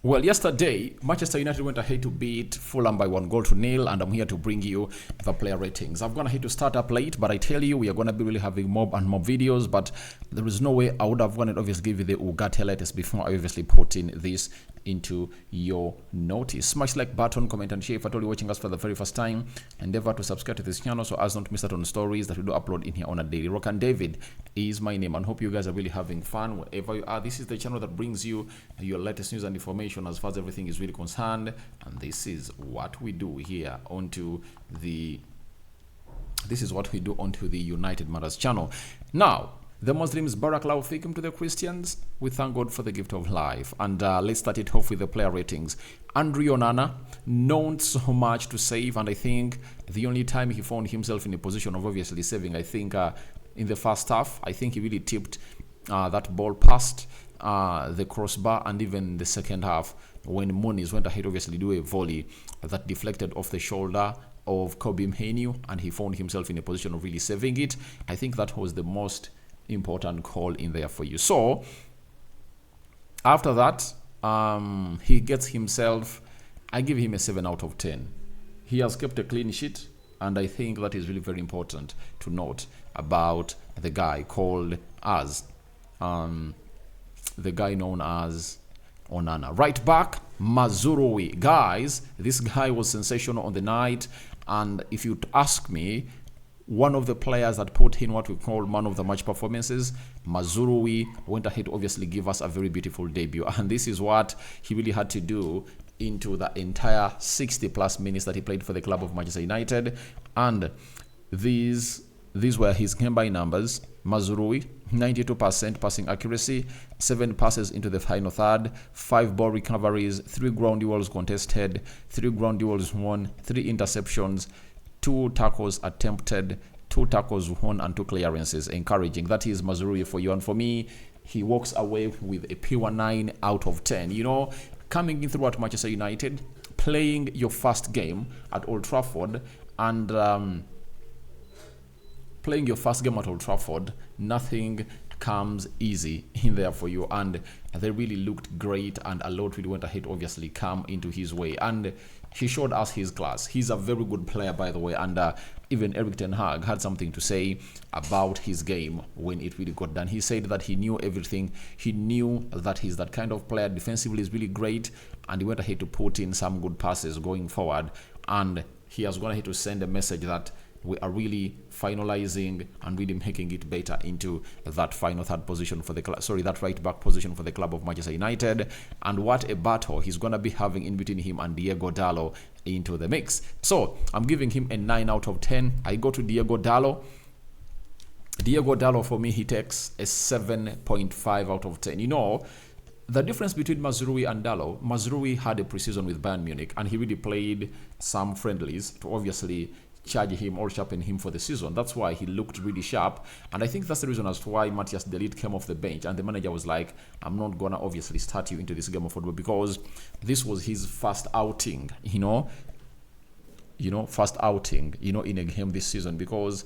Well, yesterday, Manchester United went ahead to beat Fulham by 1-0, and I'm here to bring you the player ratings. I've gone ahead to start up late, but I tell you, we are going to be really having more and more videos, but there is no way I would have wanted to obviously give you the Ugarte latest before I obviously put in this into your notice. Smash like button, comment and share if at all you're watching us for the very first time. Endeavor to subscribe to this channel so as not to miss out on stories that we do upload in here on a daily. Rock and David is my name, and hope you guys are really having fun wherever you are. This is the channel that brings you your latest news and information as far as everything is really concerned, and this is what we do here onto the United Matters channel. Now, the Muslims, Barakallahu Fikum to the Christians. We thank God for the gift of life. And let's start it off with the player ratings. Onana, known so much to save, and I think the only time he found himself in a position of obviously saving, I think in the first half, I think he really tipped that ball past the crossbar, and even the second half when Muniz went ahead obviously do a volley that deflected off the shoulder of Mainoo, and he found himself in a position of really saving it. I think that was the most important call in there for you. So after that, he gets himself, I give him a 7 out of 10. He has kept a clean sheet, and I think that is really very important to note about the guy called as the guy known as Onana. Right back, Mazraoui. Guys, this guy was sensational on the night, and if you ask me, one of the players that put in what we call man of the match performances, Mazraoui went ahead to obviously give us a very beautiful debut, and this is what he really had to do into the entire 60 plus minutes that he played for the club of Manchester United. And these were his game by numbers. Mazraoui, 92% passing accuracy, 7 passes into the final third, 5 ball recoveries, 3 ground duels contested, 3 ground duels won, 3 interceptions, 2 tackles attempted, 2 tackles won, and 2 clearances. Encouraging. That is Mazraoui for you. And for me, he walks away with a pure 9 out of 10. You know, coming in through at Manchester United, playing your first game at Old Trafford, and playing your first game at Old Trafford, nothing comes easy in there for you, and they really looked great, and a lot really went ahead obviously come into his way, and he showed us his class. He's a very good player, by the way, and even Erik ten Hag had something to say about his game when it really got done. He said that he knew everything. He knew that he's that kind of player. Defensively is really great, and he went ahead to put in some good passes going forward, and he has gone ahead to send a message that we are really finalizing and really making it better into that final third position for the that right back position for the club of Manchester United. And what a battle he's gonna be having in between him and Diego Dallo into the mix. So I'm giving him a 9 out of 10. I go to Diego Dallo. Diego Dallo, for me, he takes a 7.5 out of 10. You know, the difference between Mazraoui and Dallo, Mazraoui had a preseason with Bayern Munich, and he really played some friendlies to obviously charge him or sharpen him for the season. That's why he looked really sharp, and I think that's the reason as to why Matthias De Ligt came off the bench, and the manager was like, I'm not gonna obviously start you into this game of football, because this was his first outing, first outing, in a game this season, because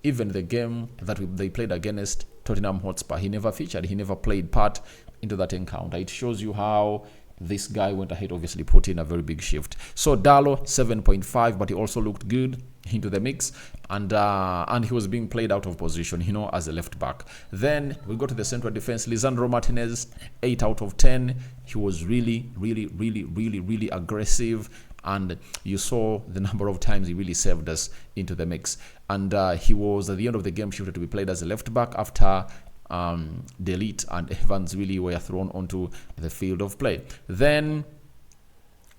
even the game that they played against Tottenham Hotspur, he never featured, he never played part into that encounter. It shows you how this guy went ahead, obviously put in a very big shift. So Dallo, 7.5, but he also looked good into the mix, and he was being played out of position, as a left back. Then we go to the central defense. Lisandro Martinez, 8 out of 10. He was really, really, really, really, really aggressive, and you saw the number of times he really saved us into the mix. And he was at the end of the game shifted to be played as a left back after De Ligt and Evans really were thrown onto the field of play. Then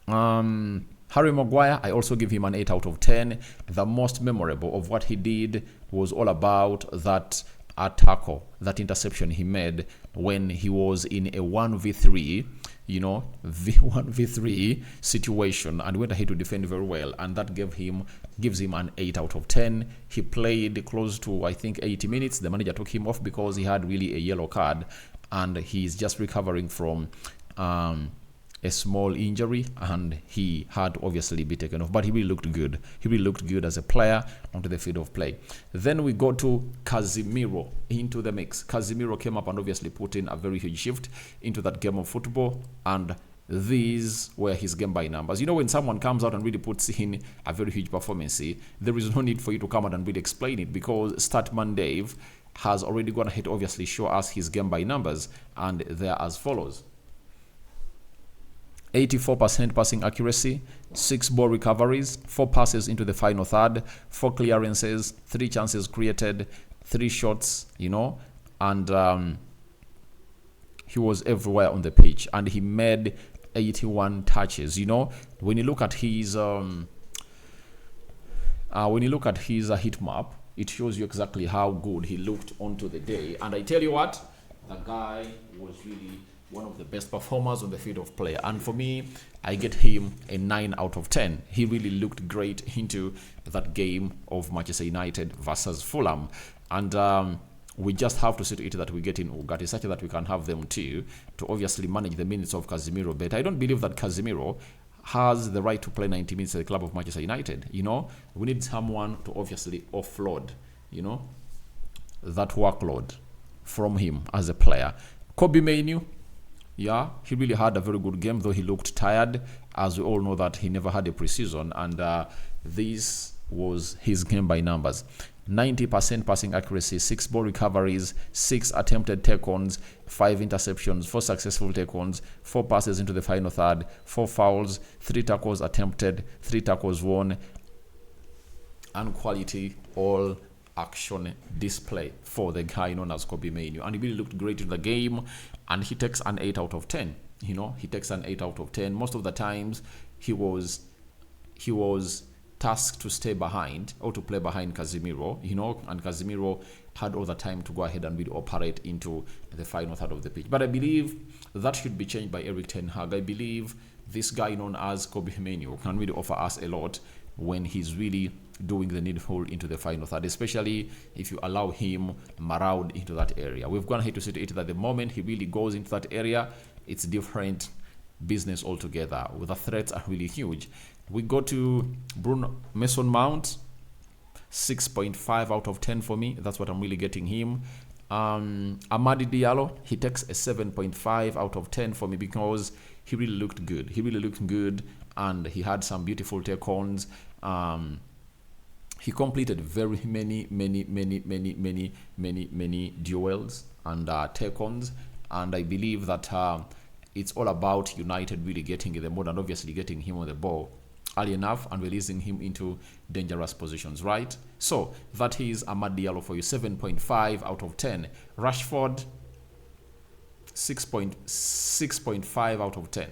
Harry Maguire, I also give him an 8 out of 10. The most memorable of what he did was all about that tackle, that interception he made when he was in a 1v3, 1v3 situation, and went ahead to defend very well, and that gives him an 8 out of 10. He played close to, I think, 80 minutes. The manager took him off because he had really a yellow card, and he's just recovering from a small injury, and he had obviously be taken off, but he really looked good. He really looked good as a player onto the field of play. Then we go to Casemiro into the mix. Casemiro came up and obviously put in a very huge shift into that game of football, and these were his game by numbers. You know, when someone comes out and really puts in a very huge performance, there is no need for you to come out and really explain it, because Statman Dave has already gone ahead to obviously show us his game by numbers, and they are as follows. 84% passing accuracy, 6 ball recoveries, 4 passes into the final third, 4 clearances, 3 chances created, 3 shots, and he was everywhere on the pitch, and he made 81 touches. When you look at his heat map, it shows you exactly how good he looked onto the day. And I tell you what, the guy was really one of the best performers on the field of play. And for me, I get him a 9 out of 10. He really looked great into that game of Manchester United versus Fulham. And we just have to see to it that we get in Ugarte such that we can have them too, to obviously manage the minutes of Casemiro better. I don't believe that Casemiro has the right to play 90 minutes at the club of Manchester United. We need someone to obviously offload, that workload from him as a player. Mainoo, yeah, he really had a very good game, though he looked tired. As we all know that he never had a preseason, and this was his game by numbers. 90% passing accuracy, 6 ball recoveries, 6 attempted take-ons, 5 interceptions, 4 successful take-ons, 4 passes into the final third, 4 fouls, 3 tackles attempted, 3 tackles won, and quality all action display for the guy known as Mainoo. And he really looked great in the game, and he takes an 8 out of 10. He takes an 8 out of 10. Most of the times he was tasked to stay behind or to play behind Casemiro, and Casemiro had all the time to go ahead and really operate into the final third of the pitch. But I believe that should be changed by Erik ten Hag. I believe this guy known as Mainoo can really offer us a lot when he's really doing the needful into the final third, especially if you allow him maraud into that area. We've gone ahead to see to it that the moment he really goes into that area, it's different business altogether. The threats are really huge. We go to Mason Mount, 6.5 out of 10 for me. That's what I'm really getting him. Amadi Diallo, he takes a 7.5 out of 10 for me, because he really looked good. He really looked good, and he had some beautiful take-ons. He completed very many duels and take-ons, and I believe that it's all about United really getting in the mode and obviously getting him on the ball early enough and releasing him into dangerous positions, right? So that is Amad Diallo for you, 7.5 out of 10. Rashford, 6.5 out of 10.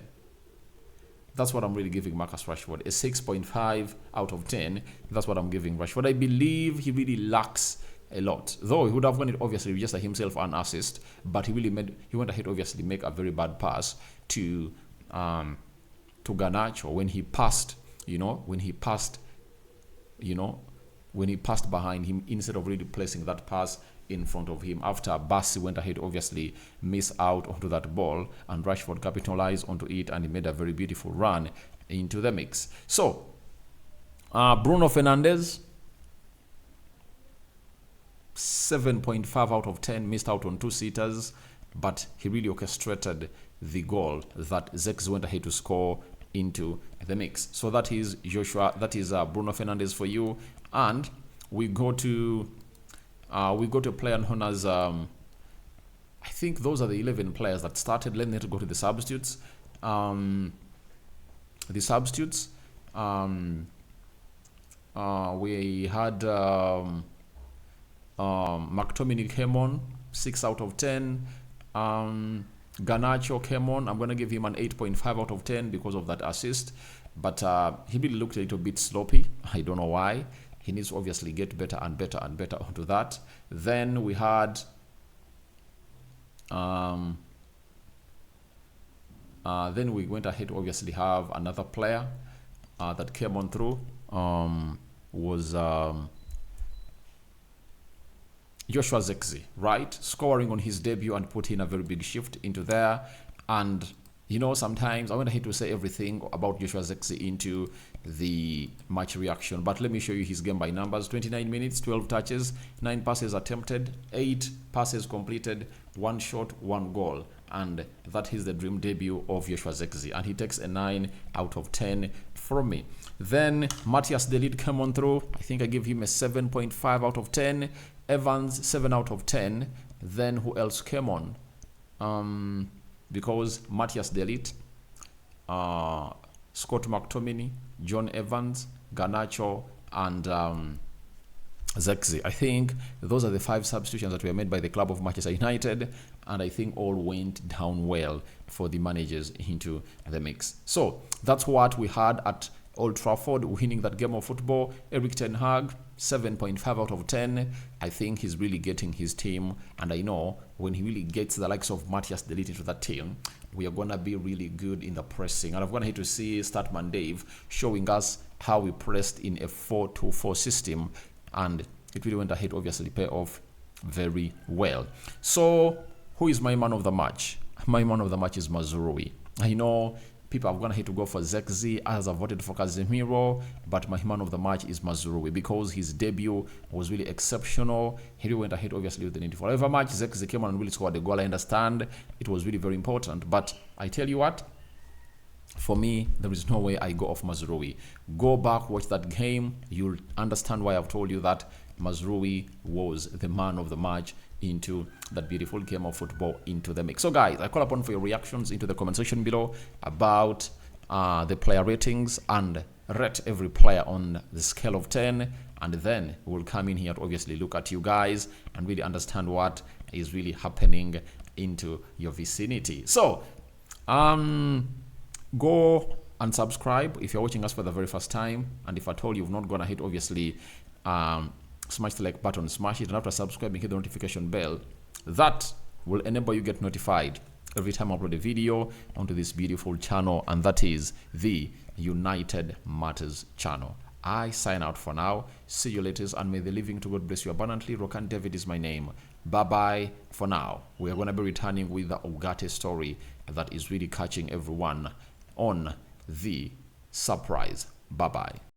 That's what I'm really giving Marcus Rashford, a 6.5 out of 10. That's what I'm giving Rashford. I believe he really lacks a lot, though he would have wanted obviously just himself an assist, but he went ahead obviously make a very bad pass to Garnacho when he passed behind him, instead of really placing that pass in front of him. After Bassi went ahead obviously miss out onto that ball, and Rashford capitalized onto it, and he made a very beautiful run into the mix. So Bruno Fernandes, 7.5 out of 10, missed out on 2-seaters, but he really orchestrated the goal that Zirkzee went ahead to score into the mix. So that is Bruno Fernandes for you. And we go to a player known as I think those are the 11 players that started. Let me go to the substitutes. We had McTominay came on, 6 out of 10. Garnacho came on. I'm going to give him an 8.5 out of 10 because of that assist. But he really looked a little bit sloppy. I don't know why. He needs to obviously get better and better and better onto that. Then we had then we went ahead to obviously have another player that came on through. Was Joshua Zirkzee, right? Scoring on his debut and put in a very big shift into there. And, sometimes I went ahead to say everything about Joshua Zirkzee into the match reaction. But let me show you his game by numbers. 29 minutes, 12 touches, 9 passes attempted, 8 passes completed, 1 shot, 1 goal. and that is the dream debut of Joshua Zirkzee, and he takes a 9 out of 10 from me. Then Matthias De Ligt came on through. I think I give him a 7.5 out of 10. Evans, 7 out of 10. Then who else came on? Because Matthias De Ligt, Scott McTominay, John Evans, Garnacho, and Zirkzee. I think those are the 5 substitutions that were made by the club of Manchester United, and I think all went down well for the managers into the mix. So that's what we had at Old Trafford, winning that game of football. Erik ten Hag, 7.5 out of 10. I think he's really getting his team, and I know when he really gets the likes of Matthias De Ligt into that team, we are going to be really good in the pressing. And I'm going to hate to see Statman Dave showing us how we pressed in a 4-2-4 system, and it really went ahead, obviously pay off very well. So who is my man of the match? My man of the match is Mazraoui. I know people are going to hate to go for Zirkzee, as I voted for Casemiro, but my man of the match is Mazraoui because his debut was really exceptional. He really went ahead, obviously, with the 94. However much Zirkzee came on and really scored the goal, I understand it was really very important, but I tell you what, for me, there is no way I go off Mazraoui. Go back, watch that game. You'll understand why I've told you that Mazraoui was the man of the match into that beautiful game of football into the mix. So guys, I call upon for your reactions into the comment section below about the player ratings, and rate every player on the scale of 10, and then we'll come in here to obviously look at you guys and really understand what is really happening into your vicinity. So go and subscribe if you're watching us for the very first time, and if at all you've not gone ahead, obviously smash the like button, smash it, and after subscribing, hit the notification bell. That will enable you get notified every time I upload a video onto this beautiful channel, and that is the United Matters channel. I sign out for now. See you later, and may the living to God bless you abundantly. Rokan David is my name. Bye bye for now. We are going to be returning with the Ugarte story that is really catching everyone on the surprise. Bye bye.